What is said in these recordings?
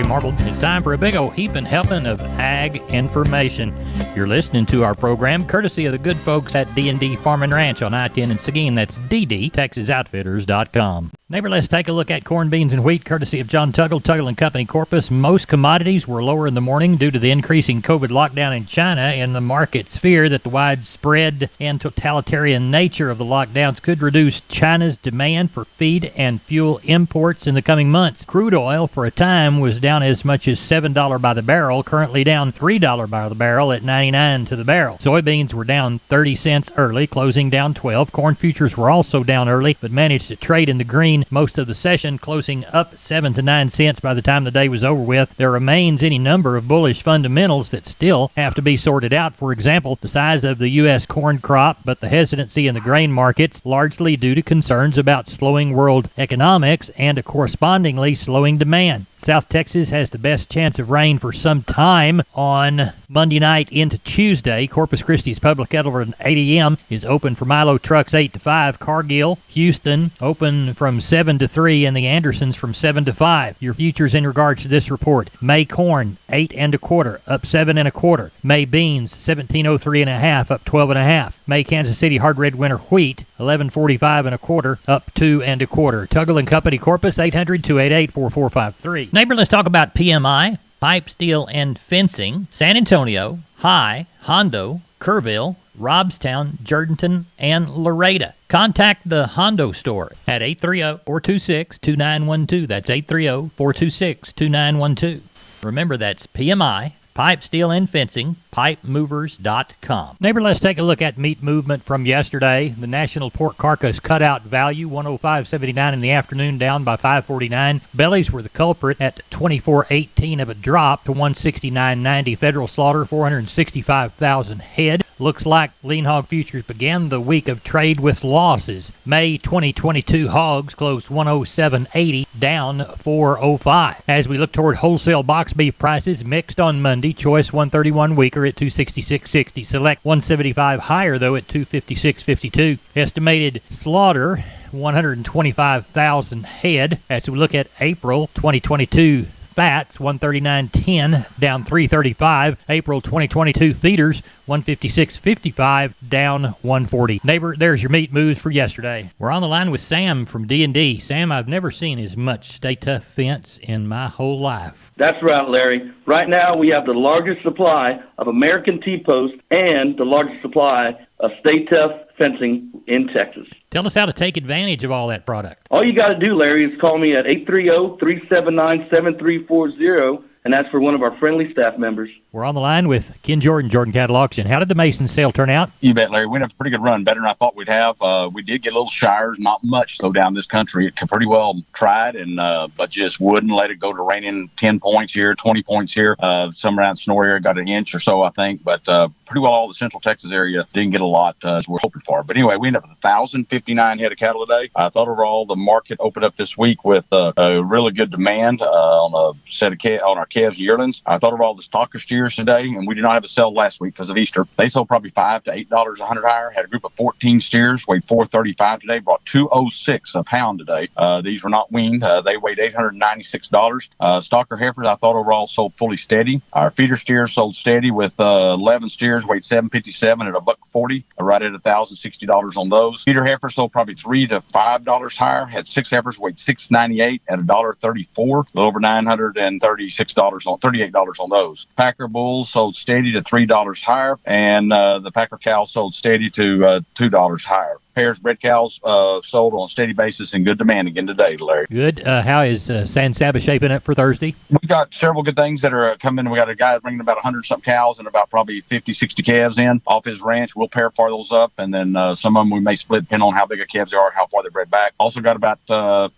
Marbled. It's time for a big old heaping helping of ag information. You're listening to our program courtesy of the good folks at D&D Farm and Ranch on I-10 in Seguin. That's ddtexasoutfitters.com. Neighbor, let's take a look at corn, beans, and wheat courtesy of John Tuggle and Company Corpus. Most commodities were lower in the morning due to the increasing COVID lockdown in China and the market's fear that the widespread and totalitarian nature of the lockdowns could reduce China's demand for feed and fuel imports in the coming months. Crude oil for a time was down as much as $7 by the barrel, currently down $3 by the barrel at 99 to the barrel. Soybeans were down 30 cents early, closing down 12. Corn futures were also down early, but managed to trade in the green most of the session, closing up 7 to 9 cents by the time the day was over with. There remains any number of bullish fundamentals that still have to be sorted out. For example, the size of the U.S. corn crop, but the hesitancy in the grain markets, largely due to concerns about slowing world economics and a correspondingly slowing demand. South Texas has the best chance of rain for some time on Monday night into Tuesday. Corpus Christi's Public Elevator at 8 a.m. is open for Milo trucks 8 to 5. Cargill, Houston, open from 7 to 3, and the Andersons from 7 to 5. Your futures in regards to this report: May corn 8 1/4, up 7 1/4. May beans 1703 1/2, up 12 1/2. May Kansas City hard red winter wheat 1145 1/4, up 2 1/4. Tuggle and Company Corpus 800-288-4453. Neighbor, let's talk about PMI, pipe, steel, and fencing. San Antonio, High, Hondo, Kerrville, Robstown, Jourdanton, and Loretta. Contact the Hondo store at 830-426-2912. That's 830-426-2912. Remember, that's PMI, pipe, steel, and fencing, pipemovers.com. Neighbor, let's take a look at meat movement from yesterday. The national pork carcass cutout value, 105.79 in the afternoon, down by 5.49. Bellies were the culprit at 24.18 of a drop to 169.90. Federal slaughter, 465,000 head. Looks like lean hog futures began the week of trade with losses. May 2022 hogs closed 107.80, down 4.05. As we look toward wholesale box beef prices, mixed on Monday. Choice 131 weaker at 266.60. Select 175 higher, though, at 256.52. Estimated slaughter, 125,000 head. As we look at April 2022 fats, 139.10, down 335. April 2022 feeders, 156.55, down 140. Neighbor, there's your meat moves for yesterday. We're on the line with Sam from D&D. Sam, I've never seen as much Stay Tough fence in my whole life. That's right, Larry. Right now, we have the largest supply of American T-post and the largest supply of Stay Tough fencing in Texas. Tell us how to take advantage of all that product. All you got to do, Larry, is call me at 830-379-7340, and that's for one of our friendly staff members. We're on the line with Ken Jordan, Jordan Cattle Auction. How did the Mason sale turn out? You bet, Larry. We had a pretty good run, better than I thought we'd have. We did get a little shires, not much, though, down this country. It pretty well tried, and but just wouldn't let it go to raining 10 points here, 20 points here. Some around Snory area got an inch or so, I think, but pretty well all the central Texas area didn't get a lot as we're hoping for. But anyway, we ended up with 1,059 head of cattle today. I thought overall the market opened up this week with a really good demand on a set of on our calves and yearlings. I thought overall the stocker steers today, and we did not have a sale last week because of Easter. They sold probably $5 to $8 a hundred higher. Had a group of 14 steers, weighed 435 today, brought 206 a pound today. These were not weaned. They weighed $896. Stocker heifers, I thought overall sold fully steady. Our feeder steers sold steady with 11 steers, weighed 757 at $140, right at $1,060 on those. Feeder heifers sold probably $3 to $5 higher. Had 6 heifers, weighed 698 at $1.34, a little over $936 on $38 on those. Packer bulls sold steady to $3 higher, and the Packer cows sold steady to $2 higher. Pairs bred cows sold on a steady basis and good demand again today, Larry. Good. How is San Saba shaping up for Thursday? We got several good things that are coming. We got a guy bringing about 100-something cows and about probably 50, 60 calves in off his ranch. We'll pair those up, and then some of them we may split depending on how big a calves they are, how far they're bred back. Also got about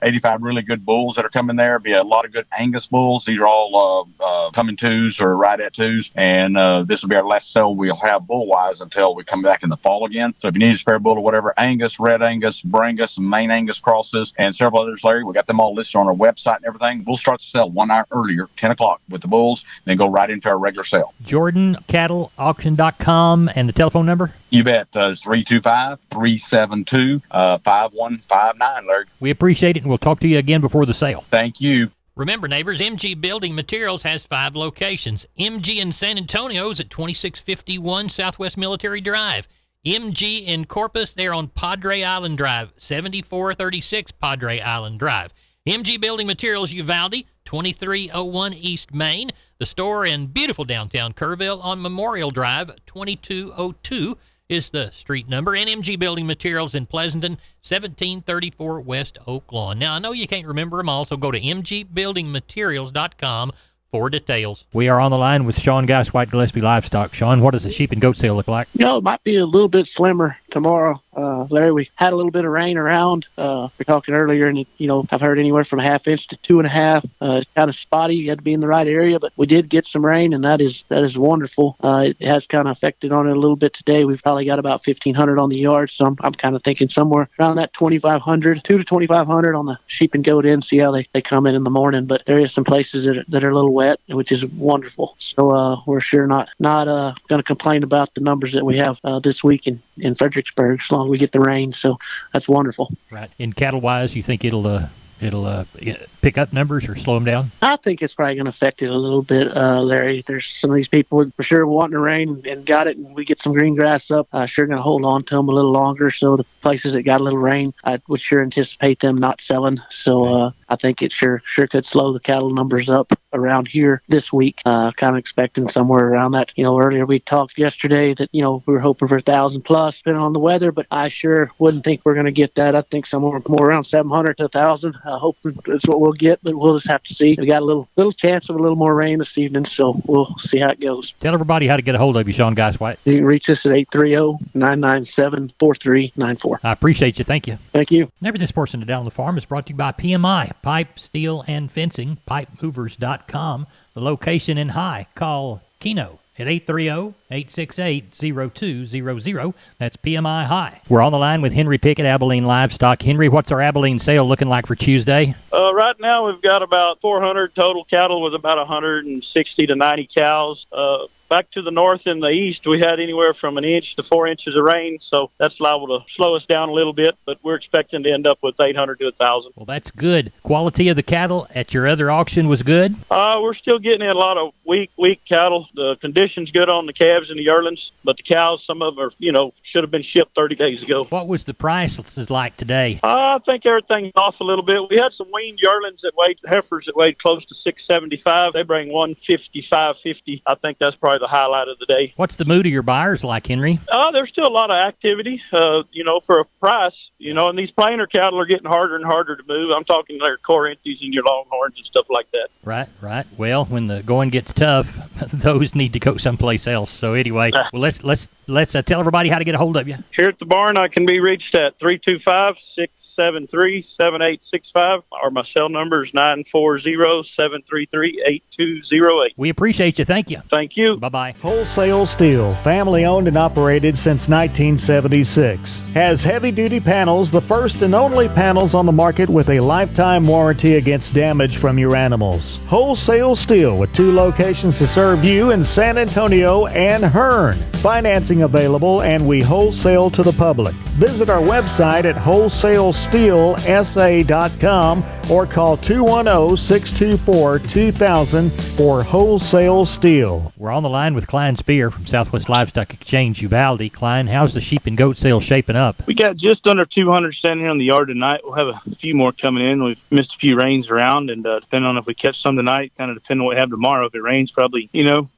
85 really good bulls that are coming there. Be a lot of good Angus bulls. These are all coming twos or right at twos, and this will be our last sale we'll have bull-wise until we come back in the fall again. So if you need a spare bull or whatever, Angus, Red Angus, Brangus, Maine Angus crosses, and several others, Larry. We got them all listed on our website and everything. We'll start the sale 1 hour earlier, 10 o'clock with the bulls, then go right into our regular sale. JordanCattleAuction.com, and the telephone number? You bet. It's 325-372-5159, Larry. We appreciate it, and we'll talk to you again before the sale. Thank you. Remember, neighbors, MG Building Materials has 5 locations. MG in San Antonio is at 2651 Southwest Military Drive. MG in Corpus, they're on Padre Island Drive, 7436 Padre Island Drive. MG Building Materials Uvalde, 2301 East Main. The store in beautiful downtown Kerrville on Memorial Drive, 2202 is the street number. And MG Building Materials in Pleasanton, 1734 West Oak Lawn. Now, I know you can't remember them all, so go to mgbuildingmaterials.com for details. We are on the line with Sean Geist, White Gillespie Livestock. Sean, what does the sheep and goat sale look like? It might be a little bit slimmer tomorrow. Larry, we had a little bit of rain around. We were talking earlier, and I've heard anywhere from a half inch to 2.5. It's kind of spotty. You had to be in the right area, but we did get some rain, and that is wonderful. It has kind of affected on it a little bit today. We've probably got about 1,500 on the yard, so I'm kind of thinking somewhere around that 2,500, 2 to 2,500 on the sheep and goat end. See how they come in the morning. But there is some places that are a little wet, which is wonderful. So we're sure not going to complain about the numbers that we have this week in Fredericksburg, as long as we get the rain. So that's wonderful. Right. In cattle wise, you think it'll pick up numbers or slow them down? I think it's probably going to affect it a little bit, Larry. There's some of these people for sure wanting the rain and got it, and we get some green grass up. Sure going to hold on to them a little longer. So the places that got a little rain, I would sure anticipate them not selling. So I think it sure could slow the cattle numbers up around here this week. Kind of expecting somewhere around that. Earlier we talked yesterday that we were hoping for 1,000 plus, depending on the weather, but I sure wouldn't think we're going to get that. I think somewhere more around 700 to 1,000. I hope that's what we'll get, but we'll just have to see. We got a little chance of a little more rain this evening, so we'll see how it goes. Tell everybody how to get a hold of you, Sean Geist White. You can reach us at 830-997-4394. I appreciate you. Thank you. Thank you. Every this portion of Down on the Farm is brought to you by PMI, Pipe, Steel, and Fencing, pipemovers.com. The location in High. Call Keno at 830-868-0200. That's PMI High. We're on the line with Henry Pickett, Abilene Livestock. Henry, what's our Abilene sale looking like for Tuesday? Right now we've got about 400 total cattle with about 160 to 90 cows. Back to the north and the east, we had anywhere from 1 inch to 4 inches of rain, so that's liable to slow us down a little bit, but we're expecting to end up with 800 to 1,000. Well, that's good. Quality of the cattle at your other auction was good? We're still getting in a lot of weak cattle. The condition's good on the calves and the yearlings, but the cows, some of them are, should have been shipped 30 days ago. What was the prices like today? I think everything's off a little bit. We had some weaned yearlings heifers that weighed close to 675. They bring 155.50. I think that's probably the highlight of the day. What's the mood of your buyers like, Henry? There's still a lot of activity, for a price, and these plainer cattle are getting harder and harder to move. I'm talking their Corinths and your Longhorns and stuff like that. Right. Well, when the going gets tough, those need to go someplace else. So anyway, well, let's tell everybody how to get a hold of you. Here at the barn, I can be reached at 325-673-7865, or my cell number is 940-733-8208. We appreciate you. Thank you. Thank you. Bye-bye. Wholesale Steel, family owned and operated since 1976. Has heavy-duty panels, the first and only panels on the market with a lifetime warranty against damage from your animals. Wholesale Steel with 2 locations to serve you in San Antonio and Hearn. Financing available, and we wholesale to the public. Visit our website at wholesalesteelsa.com or call 210-624-2000 for Wholesale Steel. We're on the line with Klein Spear from Southwest Livestock Exchange, Uvalde. Klein, how's the sheep and goat sale shaping up? We got just under 200 standing here on the yard tonight. We'll have a few more coming in. We've missed a few rains around, and depending on if we catch some tonight, kind of depending on what we have tomorrow. If it rains, probably,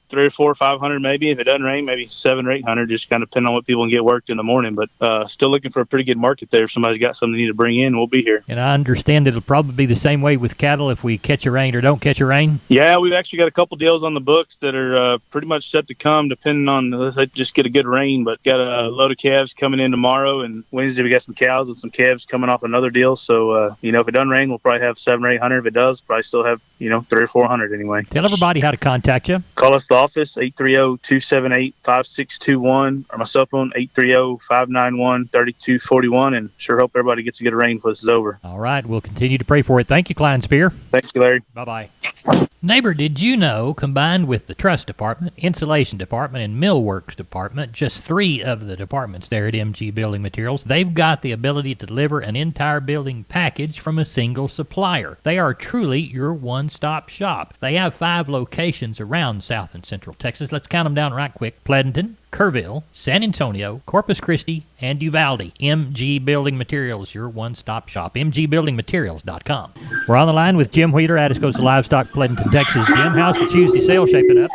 3 or 4 or 500 maybe. If it doesn't rain, maybe 700 or 800, just kind of depending on what people can get worked in the morning. But still looking for a pretty good market there. If somebody's got something they need to bring in, we'll be here. And I understand it'll probably be the same way with cattle if we catch a rain or don't catch a rain? Yeah, we've actually got a couple deals on the books that are pretty much set to come depending on if they just get a good rain. But got a load of calves coming in tomorrow, and Wednesday we got some cows and some calves coming off another deal. So, if it doesn't rain, we'll probably have 700 or 800. If it does, probably still have, 300 or 400 anyway. Tell everybody how to contact you. Call us at the office, 830-278-5621, or my cell phone, 830-591-3241, and sure hope everybody gets a good rain before this is over. All right, we'll continue to pray for it. Thank you, Klein Spear. Thank you, Larry. Bye-bye. Neighbor, did you know, combined with the truss department, insulation department, and millworks department, just 3 of the departments there at MG Building Materials, they've got the ability to deliver an entire building package from a single supplier. They are truly your one-stop shop. They have 5 locations around South and Central Texas. Let's count them down right quick. Pleasanton, Kerrville, San Antonio, Corpus Christi, and Uvalde. MG Building Materials, your one-stop shop. MGBuildingMaterials.com. We're on the line with Jim Wheeler, Atascosa Livestock, Pleasanton, Texas. Jim, how's the Tuesday sale shaping up?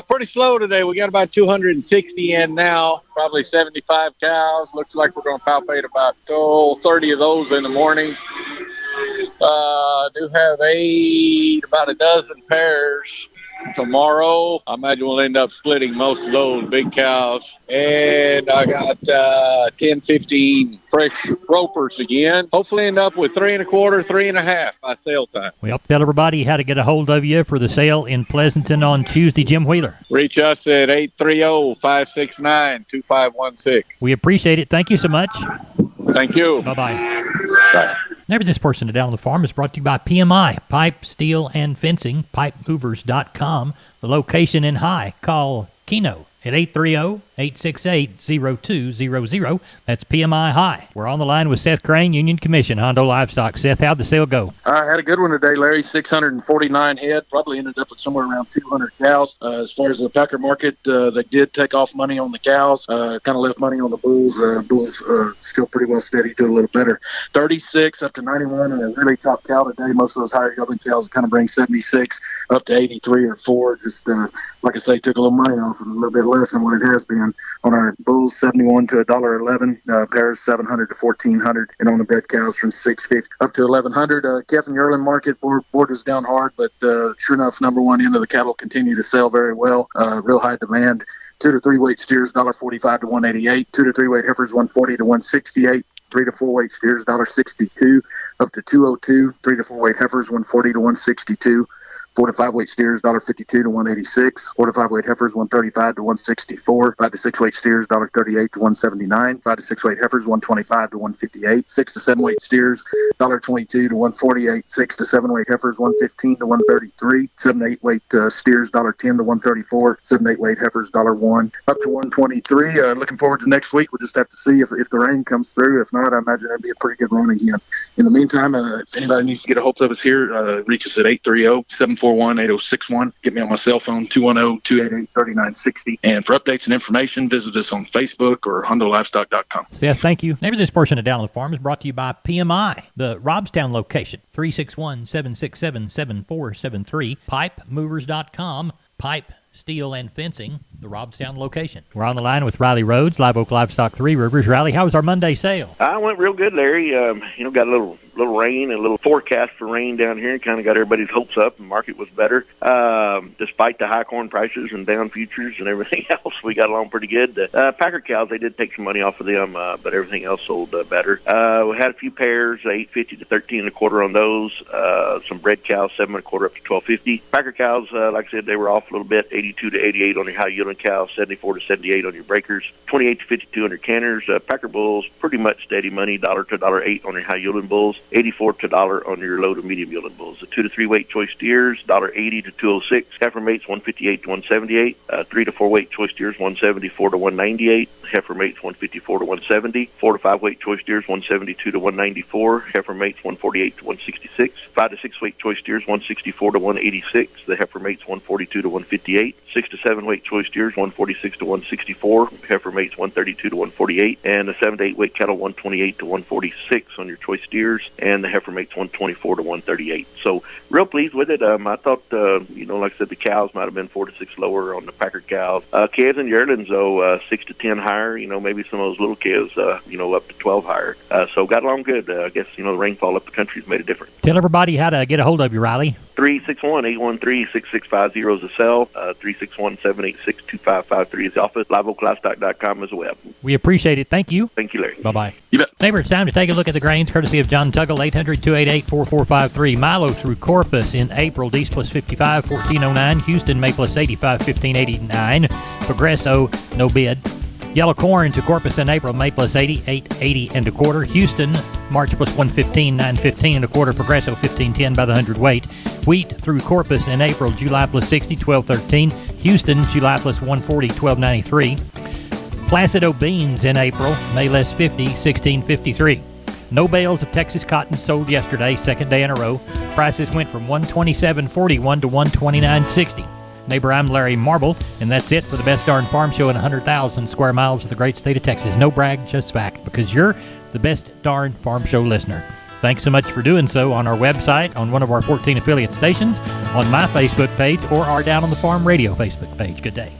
Pretty slow today. We got about 260 in now, probably 75 cows. Looks like we're going to palpate about 30 of those in the morning. Do have about a dozen pairs tomorrow. I imagine we'll end up splitting most of those big cows. And I got 10, 15 fresh ropers again. Hopefully end up with 3 1/4, 3 1/2 by sale time. Well, tell everybody how to get a hold of you for the sale in Pleasanton on Tuesday, Jim Wheeler. Reach us at 830-569-2516. We appreciate it. Thank you so much. Thank you. Bye-bye. Bye. Never This Portion of Down on the Farm is brought to you by PMI, Pipe, Steel, and Fencing, pipemovers.com. The location in High. Call Keno at 830-868-0200. That's PMI High. We're on the line with Seth Crane, Union Commission, Hondo Livestock. Seth, how'd the sale go? I had a good one today, Larry. 649 head. Probably ended up with somewhere around 200 cows. As far as the Packer market, they did take off money on the cows. Kind of left money on the bulls. Bulls still pretty well steady, do a little better. 36 up to 91, and a really top cow today. Most of those higher yielding cows kind of bring 76 up to 83 or 4. Just like I say, took a little money off, a little bit less than what it has been. On our bulls, 71 to $1.11, pairs 700 to 1400, and on the bred cows from 650 up to 1100. Kevin Yearling market board is down hard, but sure enough, number one end of the cattle continue to sell very well. Real high demand. 2 to 3 weight steers $1.45 to $1.88. 2 to 3 weight heifers $1.40 to $1.68. 3 to 4 weight steers $1.62 up to $2.02. 3 to 4 weight heifers $1.40 to $1.62. 4 to 5 weight steers $1.52 to $1.86. 4 to 5 weight heifers $1.35 to $1.64. 5 to 6 weight steers $1.38 to $1.79. 5 to 6 weight heifers $1.25 to $1.58. 6 to 7 weight steers $1.22 to $1.48. 6 to 7 weight heifers $1.15 to $1.33. 7 to 8 weight steers $1.10 to $1.34. 7 to 8 weight heifers $1.01 up to $1.23. Looking forward to next week. We'll just have to see if the rain comes through. If not, I imagine it'll be a pretty good run again. In the meantime, if anybody needs to get a hold of us here, reach us at 830-741-8061. Get me on my cell phone, 210-288-3960. And for updates and information, visit us on Facebook or HondoLivestock.com. Seth, thank you. Maybe this portion of Down on the Farm is brought to you by PMI, the Robstown location, 361-767-7473. PipeMovers.com, Pipe, Steel, and Fencing, the Robstown location. We're on the line with Riley Rhodes, Live Oak Livestock, Three Rivers. Riley, how was our Monday sale? I went real good, Larry. Got a little rain and a little forecast for rain down here, and kind of got everybody's hopes up. The market was better. Despite the high corn prices and down futures and everything else, we got along pretty good. Packer cows, they did take some money off of them, but everything else sold better. We had a few pairs, 850 to 13 1/4 on those. Some bred cows, 7 1/4 up to 1250. Packer cows, like I said, they were off a little bit, 82 to 88 on your high yielding cows, 74 to 78 on your breakers, 28 to 52 on your canners. Packer bulls, pretty much steady money, $1 to $1.08 on your high yielding bulls, 84 to $1 on your low to medium yielding bulls. The 2 to 3 weight choice steers, $1.80 to $2.06. Heifer mates, $1.58 to $1.78. 3 to 4 weight choice steers, $1.74 to $1.98. Heifer mates, $1.54 to $1.70. 4 to 5 weight choice steers, $1.72 to $1.94. Heifer mates, $1.48 to $1.66. 5 to 6 weight choice steers, $1.64 to $1.86. The heifer mates, $1.42 to $1.58. 6 to 7 weight choice steers, $1.46 to $1.64. Heifer mates, $1.32 to $1.48. And the 7 to 8 weight cattle, $1.28 to $1.46 on your choice steers. And the heifer mates, $1.24 to $1.38. So real pleased with it. I thought, like I said, the cows might have been 4 to 6 lower on the Packer cows. Calves and yearlings, though, 6 to 10 higher. Maybe some of those little calves, up to 12 higher. So got along good. I guess, the rainfall up the country has made a difference. Tell everybody how to get a hold of you, Riley. 361-813-6650 is the cell. 361-786-2553 is the office. LiveOakLivestock.com is the web. We appreciate it. Thank you. Thank you, Larry. Bye-bye. You bet. Neighbor, it's time to take a look at the grains, courtesy of John Tuggle, 800-288-4453. Milo through Corpus in April, D's plus 55, 1409. Houston, May plus 85, 1589. Progresso, no bid. Yellow corn to Corpus in April, May plus 80, 880 and a quarter. Houston, March plus 115, 915 and a quarter. Progresso 1510 by the hundredweight. Wheat through Corpus in April, July plus 60, 1213. Houston, July plus 140, 1293. Placido beans in April, May less 50, 1653. No bales of Texas cotton sold yesterday, second day in a row. Prices went from $127.41 to $129.60. Neighbor, I'm Larry Marble, and that's it for the Best Darn Farm Show in 100,000 square miles of the great state of Texas. No brag, just fact, because you're the Best Darn Farm Show listener. Thanks so much for doing so on our website, on one of our 14 affiliate stations, on my Facebook page, or our Down on the Farm radio Facebook page. Good day.